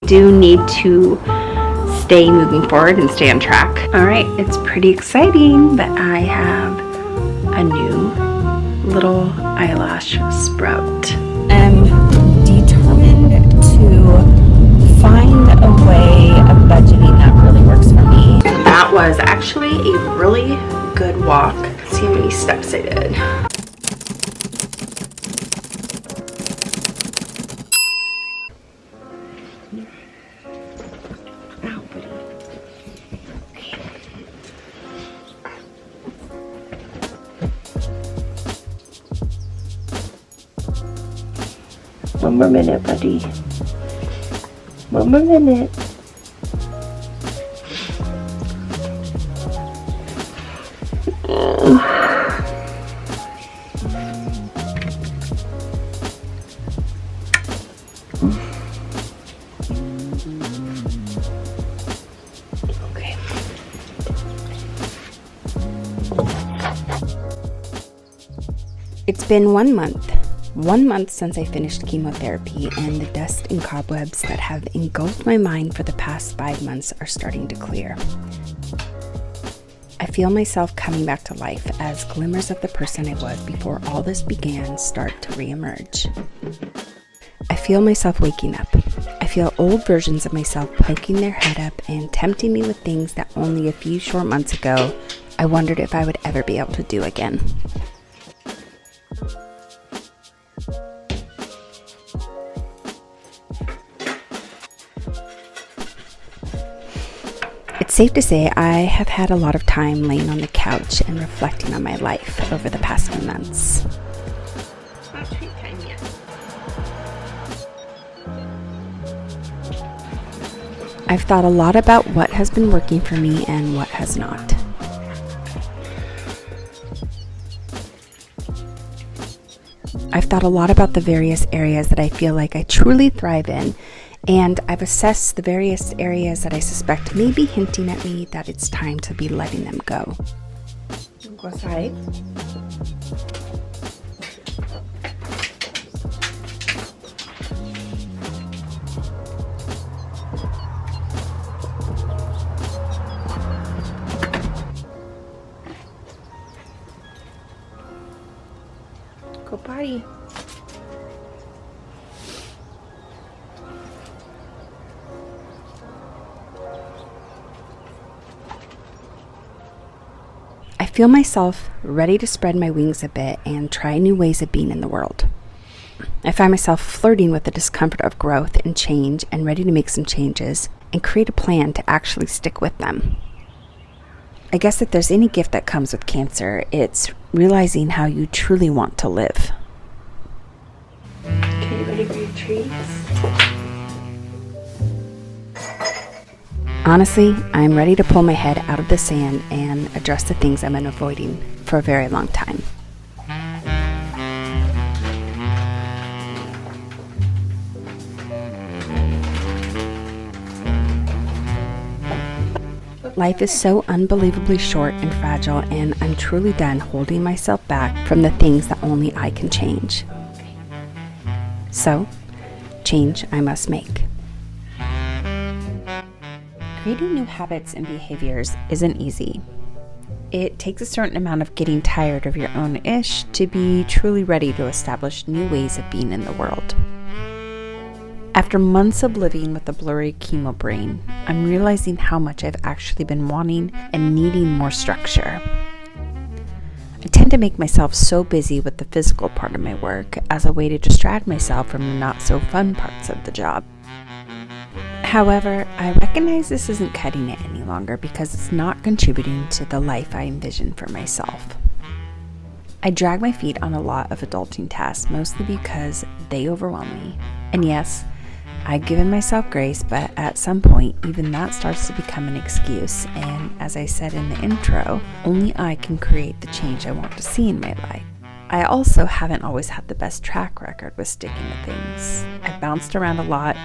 Do need to stay moving forward and stay on track. All right, it's pretty exciting that I have a new little eyelash sprout. I'm determined to find a way of budgeting that really works for me. That was actually a really good walk. Let's see how many steps I did. One more minute, buddy. One more minute. Okay. It's been 1 month. 1 month since I finished chemotherapy, and the dust and cobwebs that have engulfed my mind for the past 5 months are starting to clear. I feel myself coming back to life as glimmers of the person I was before all this began start to reemerge. I feel myself waking up. I feel old versions of myself poking their head up and tempting me with things that only a few short months ago I wondered if I would ever be able to do again. It's safe to say I have had a lot of time laying on the couch and reflecting on my life over the past few months. Not treat time yet. I've thought a lot about what has been working for me and what has not. I've thought a lot about the various areas that I feel like I truly thrive in, and I've assessed the various areas that I suspect may be hinting at me that it's time to be letting them go. Go aside. Go potty. I feel myself ready to spread my wings a bit and try new ways of being in the world. I find myself flirting with the discomfort of growth and change and ready to make some changes and create a plan to actually stick with them. I guess if there's any gift that comes with cancer, it's realizing how you truly want to live. Okay, you ready for your treats? Honestly, I'm ready to pull my head out of the sand and address the things I've been avoiding for a very long time. Life is so unbelievably short and fragile, and I'm truly done holding myself back from the things that only I can change. So, change I must make. Creating new habits and behaviors isn't easy. It takes a certain amount of getting tired of your own ish to be truly ready to establish new ways of being in the world. After months of living with a blurry chemo brain, I'm realizing how much I've actually been wanting and needing more structure. I tend to make myself so busy with the physical part of my work as a way to distract myself from the not so fun parts of the job. However, I recognize this isn't cutting it any longer because it's not contributing to the life I envision for myself. I drag my feet on a lot of adulting tasks, mostly because they overwhelm me. And yes, I've given myself grace, but at some point, even that starts to become an excuse. And as I said in the intro, only I can create the change I want to see in my life. I also haven't always had the best track record with sticking to things. I've bounced around a lot,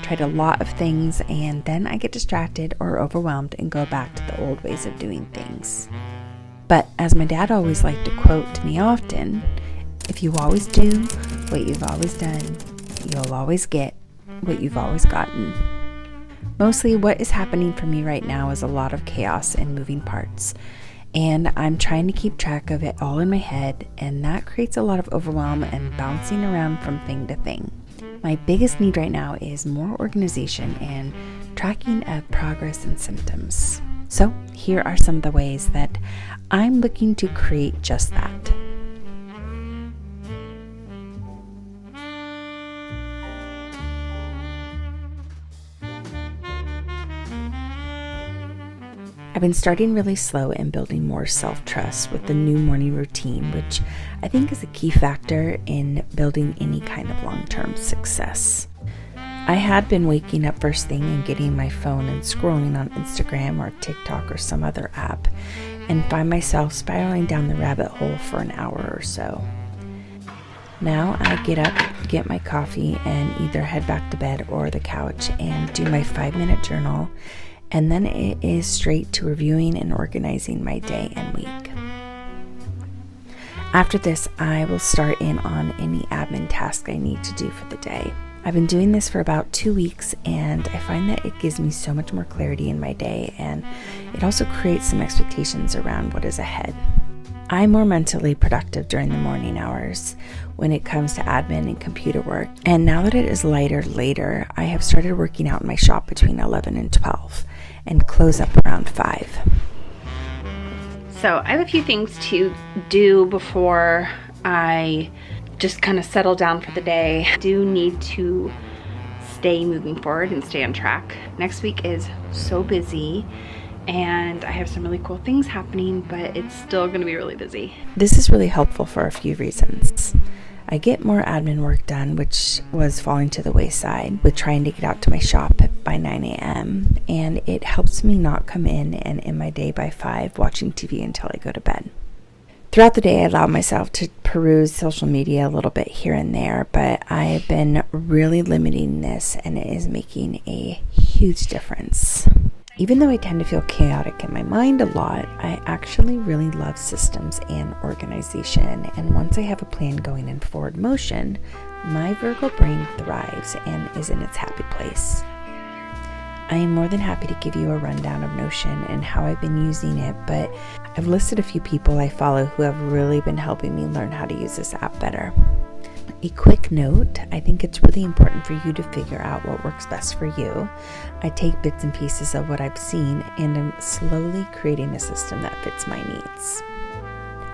tried a lot of things, and then I get distracted or overwhelmed and go back to the old ways of doing things. But as my dad always liked to quote to me often, if you always do what you've always done, you'll always get what you've always gotten. Mostly what is happening for me right now is a lot of chaos and moving parts, and I'm trying to keep track of it all in my head, and that creates a lot of overwhelm and bouncing around from thing to thing. My biggest need right now is more organization and tracking of progress and symptoms. So here are some of the ways that I'm looking to create just that. I've been starting really slow and building more self-trust with the new morning routine, which I think is a key factor in building any kind of long-term success. I had been waking up first thing and getting my phone and scrolling on Instagram or TikTok or some other app, and find myself spiraling down the rabbit hole for an hour or so. Now I get up, get my coffee, and either head back to bed or the couch and do my 5-minute journal, and then it is straight to reviewing and organizing my day and week. After this, I will start in on any admin task I need to do for the day. I've been doing this for about 2 weeks, and I find that it gives me so much more clarity in my day, and it also creates some expectations around what is ahead. I'm more mentally productive during the morning hours when it comes to admin and computer work, and now that it is lighter later, I have started working out in my shop between 11 and 12 and close up around 5. So I have a few things to do before I just kind of settle down for the day. I do need to stay moving forward and stay on track. Next week is so busy, and I have some really cool things happening, but it's still going to be really busy. This is really helpful for a few reasons. I get more admin work done, which was falling to the wayside with trying to get out to my shop by 9 a.m. And it helps me not come in and end my day by 5 watching TV until I go to bed. Throughout the day, I allow myself to peruse social media a little bit here and there, but I've been really limiting this, and it is making a huge difference. Even though I tend to feel chaotic in my mind a lot, I actually really love systems and organization, and once I have a plan going in forward motion, my Virgo brain thrives and is in its happy place. I am more than happy to give you a rundown of Notion and how I've been using it, but I've listed a few people I follow who have really been helping me learn how to use this app better. A quick note, I think it's really important for you to figure out what works best for you. I take bits and pieces of what I've seen and am slowly creating a system that fits my needs.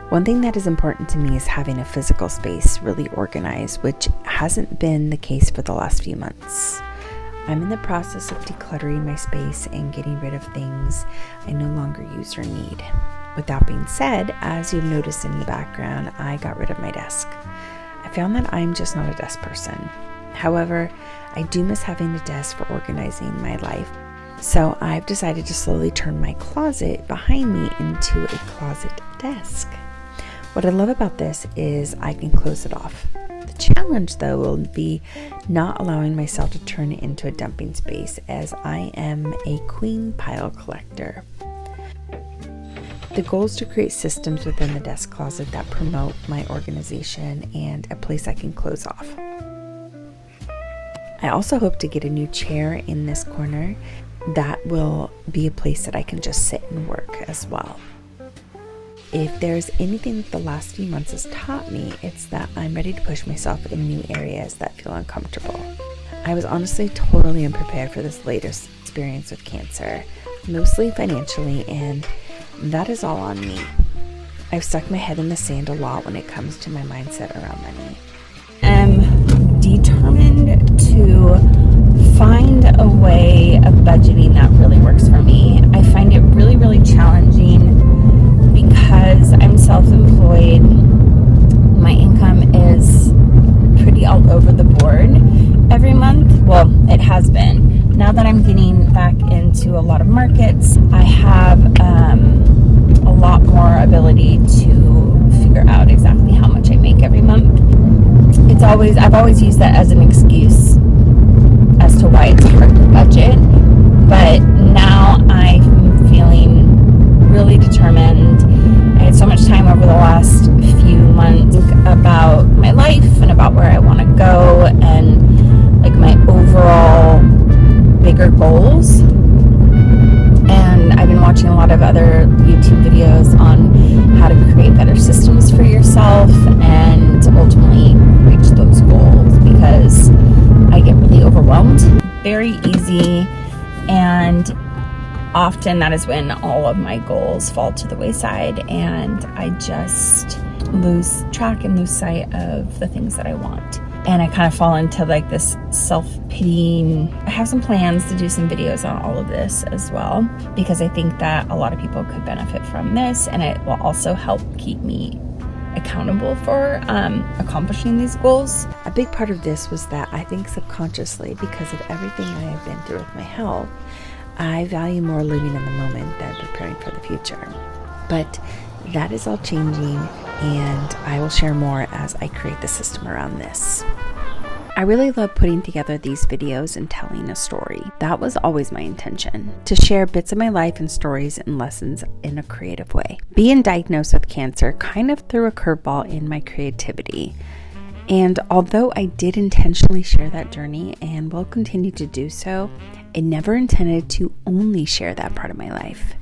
One thing that is important to me is having a physical space really organized, which hasn't been the case for the last few months. I'm in the process of decluttering my space and getting rid of things I no longer use or need. With that being said, as you've noticed in the background, I got rid of my desk. I found that I'm just not a desk person. However, I do miss having a desk for organizing my life. So I've decided to slowly turn my closet behind me into a closet desk. What I love about this is I can close it off. The challenge, though, will be not allowing myself to turn it into a dumping space, as I am a queen pile collector. The goal is to create systems within the desk closet that promote my organization and a place I can close off. I also hope to get a new chair in this corner that will be a place that I can just sit and work as well. If there's anything that the last few months has taught me, it's that I'm ready to push myself in new areas that feel uncomfortable. I was honestly totally unprepared for this latest experience with cancer, mostly financially, and that is all on me. I've stuck my head in the sand a lot when it comes to my mindset around money. I'm determined to find a way of budgeting that really works for me. I find it really, really challenging because I'm self-employed. My income is pretty all over the board every month. Well, it has been. Now that I'm getting back into a lot of markets, I have a lot more ability to figure out exactly how much I make every month. I've always used that as an excuse as to why it's hard to budget, but now I'm feeling really determined. I had so much time over the last few months about my life and about where I want to go and like my overall bigger goals. And I've been watching a lot of other YouTube videos on how to create better systems for yourself and ultimately reach those goals, because I get really overwhelmed very easy, and often that is when all of my goals fall to the wayside and I just lose track and lose sight of the things that I want. And I kind of fall into like this self-pitying. I have some plans to do some videos on all of this as well, because I think that a lot of people could benefit from this, and it will also help keep me accountable for accomplishing these goals. A big part of this was that I think subconsciously, because of everything I have been through with my health, I value more living in the moment than preparing for the future. But that is all changing, and I will share more as I create the system around this. I really love putting together these videos and telling a story. That was always my intention, to share bits of my life and stories and lessons in a creative way. Being diagnosed with cancer kind of threw a curveball in my creativity. And although I did intentionally share that journey and will continue to do so, I never intended to only share that part of my life.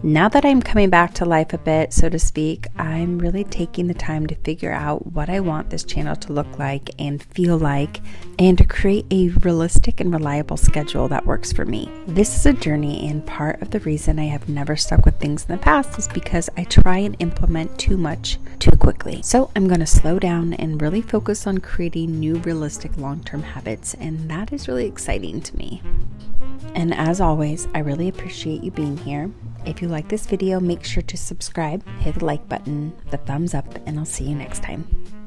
Now that I'm coming back to life a bit, so to speak, I'm really taking the time to figure out what I want this channel to look like and feel like, and to create a realistic and reliable schedule that works for me. This is a journey, and part of the reason I have never stuck with things in the past is because I try and implement too much too quickly. So I'm going to slow down and really focus on creating new realistic long-term habits, and that is really exciting to me. And as always, I really appreciate you being here. If you like this video, make sure to subscribe, hit the like button, the thumbs up, and I'll see you next time.